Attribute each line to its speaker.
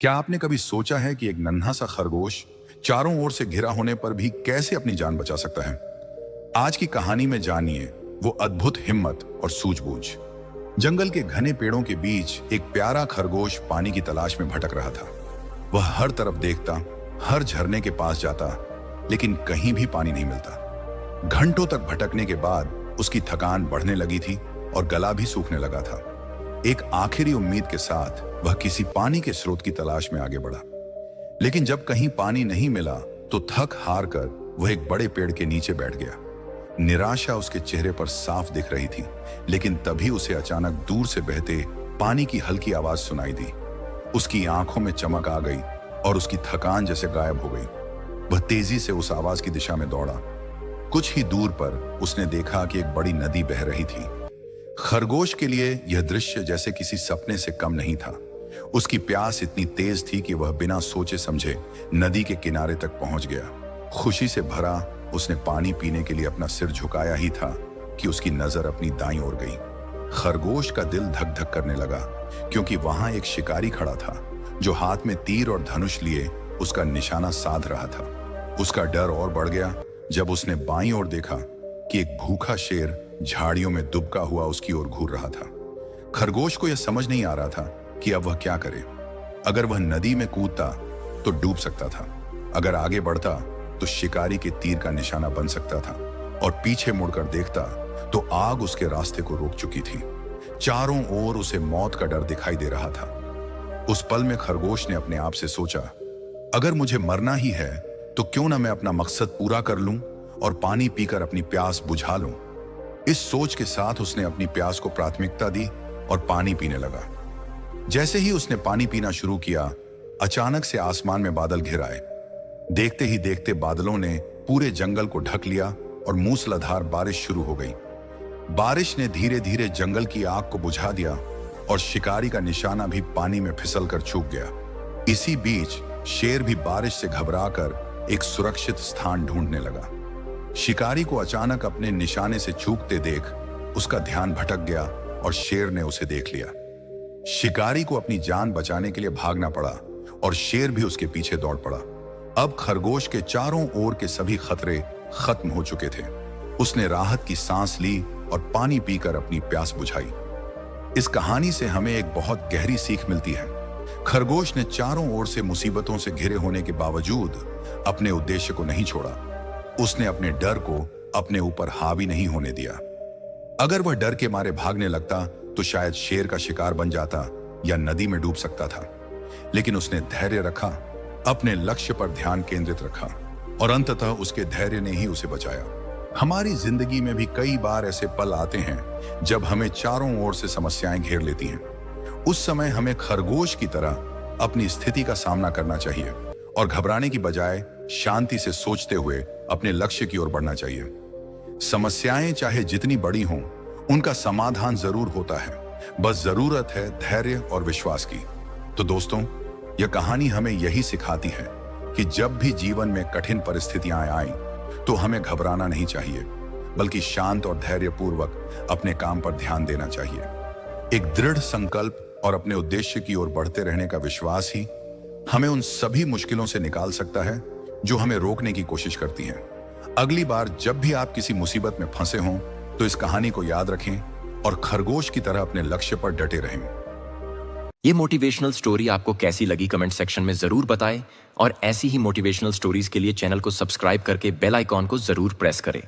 Speaker 1: क्या आपने कभी सोचा है कि एक नन्हा सा खरगोश चारों ओर से घिरा होने पर भी कैसे अपनी जान बचा सकता है? आज की कहानी में जानिए वो अद्भुत हिम्मत और सूझबूझ। जंगल के घने पेड़ों के बीच एक प्यारा खरगोश पानी की तलाश में भटक रहा था। वह हर तरफ देखता, हर झरने के पास जाता, लेकिन कहीं भी पानी नहीं मिलता। घंटों तक भटकने के बाद उसकी थकान बढ़ने लगी थी और गला भी सूखने लगा था। एक आखिरी उम्मीद के साथ वह किसी पानी के स्रोत की तलाश में आगे बढ़ा। लेकिन जब कहीं पानी नहीं मिला तो थक हार कर वह एक बड़े पेड़ के नीचे बैठ गया। निराशा उसके चेहरे पर साफ दिख रही थी, लेकिन तभी उसे अचानक दूर से बहते पानी की हल्की आवाज सुनाई दी। उसकी आंखों में चमक आ गई और उसकी थकान जैसे गायब हो गई। वह तेजी से उस आवाज की दिशा में दौड़ा। कुछ ही दूर पर उसने देखा कि एक बड़ी नदी बह रही थी। खरगोश के लिए यह दृश्य जैसे किसी सपने से कम नहीं था। उसकी प्यास इतनी तेज थी कि वह बिना सोचे समझे नदी के किनारे तक पहुंच गया। खुशी से भरा उसने पानी पीने के लिए अपना सिर झुकाया ही था कि उसकी नजर अपनी दाईं ओर गई। खरगोश का दिल धक धक करने लगा, क्योंकि वहां एक शिकारी खड़ा था जो हाथ में तीर और धनुष लिए उसका निशाना साध रहा था। उसका डर और बढ़ गया जब उसने बाईं ओर देखा कि एक भूखा शेर झाड़ियों में दुबका हुआ उसकी ओर घूर रहा था। खरगोश को यह समझ नहीं आ रहा था कि अब वह क्या करे। अगर वह नदी में कूदता तो डूब सकता था, अगर आगे बढ़ता तो शिकारी के तीर का निशाना बन सकता था, और पीछे मुड़कर देखता तो आग उसके रास्ते को रोक चुकी थी। चारों ओर उसे मौत का डर दिखाई दे रहा था। उस पल में खरगोश ने अपने आप से सोचा, अगर मुझे मरना ही है तो क्यों ना मैं अपना मकसद पूरा कर लूं और पानी पीकर अपनी प्यास बुझा लूं। इस सोच के साथ उसने अपनी प्यास को प्राथमिकता दी और पानी पीने लगा। जैसे ही उसने पानी पीना शुरू किया, अचानक से आसमान में बादल घिर आए। देखते ही देखते बादलों ने पूरे जंगल को ढक लिया और मूसलाधार बारिश शुरू हो गई। बारिश ने धीरे धीरे जंगल की आग को बुझा दिया और शिकारी का निशाना भी पानी में फिसलकर चूक गया। इसी बीच शेर भी बारिश से घबराकर एक सुरक्षित स्थान ढूंढने लगा। शिकारी को अचानक अपने निशाने से चूकते देख उसका ध्यान भटक गया और शेर ने उसे देख लिया। शिकारी को अपनी जान बचाने के लिए भागना पड़ा और शेर भी उसके पीछे दौड़ पड़ा। अब खरगोश के चारों ओर के सभी खतरे खत्म हो चुके थे। उसने राहत की सांस ली और पानी पीकर अपनी प्यास बुझाई। इस कहानी से हमें एक बहुत गहरी सीख मिलती है। खरगोश ने चारों ओर से मुसीबतों से घिरे होने के बावजूद अपने उद्देश्य को नहीं छोड़ा। उसने अपने डर को अपने ऊपर हावी नहीं होने दिया। अगर वह डर के मारे भागने लगता तो शायद शेर का शिकार बन जाता या नदी में डूब सकता था। लेकिन उसने धैर्य रखा, अपने लक्ष्य पर ध्यान केंद्रित रखा, और अंततः उसके धैर्य ने ही उसे बचाया। हमारी जिंदगी में भी कई बार ऐसे पल आते हैं जब हमें चारों ओर से समस्याएं घेर लेती हैं। उस समय हमें खरगोश की तरह अपनी स्थिति का सामना करना चाहिए और घबराने की बजाय शांति से सोचते हुए अपने लक्ष्य की ओर बढ़ना चाहिए। समस्याएं चाहे जितनी बड़ी हों, उनका समाधान जरूर होता है, बस जरूरत है धैर्य और विश्वास की। तो दोस्तों, यह कहानी हमें यही सिखाती है कि जब भी जीवन में कठिन परिस्थितियां आएं, तो हमें घबराना नहीं चाहिए, बल्कि शांत और धैर्यपूर्वक अपने काम पर ध्यान देना चाहिए। एक दृढ़ संकल्प और अपने उद्देश्य की ओर बढ़ते रहने का विश्वास ही हमें उन सभी मुश्किलों से निकाल सकता है जो हमें रोकने की कोशिश करती हैं। अगली बार जब भी आप किसी मुसीबत में फंसे हों, तो इस कहानी को याद रखें और खरगोश की तरह अपने लक्ष्य पर डटे रहें।
Speaker 2: ये मोटिवेशनल स्टोरी आपको कैसी लगी कमेंट सेक्शन में जरूर बताएं, और ऐसी ही मोटिवेशनल स्टोरीज के लिए चैनल को सब्सक्राइब करके बेल आइकॉन को जरूर प्रेस करें।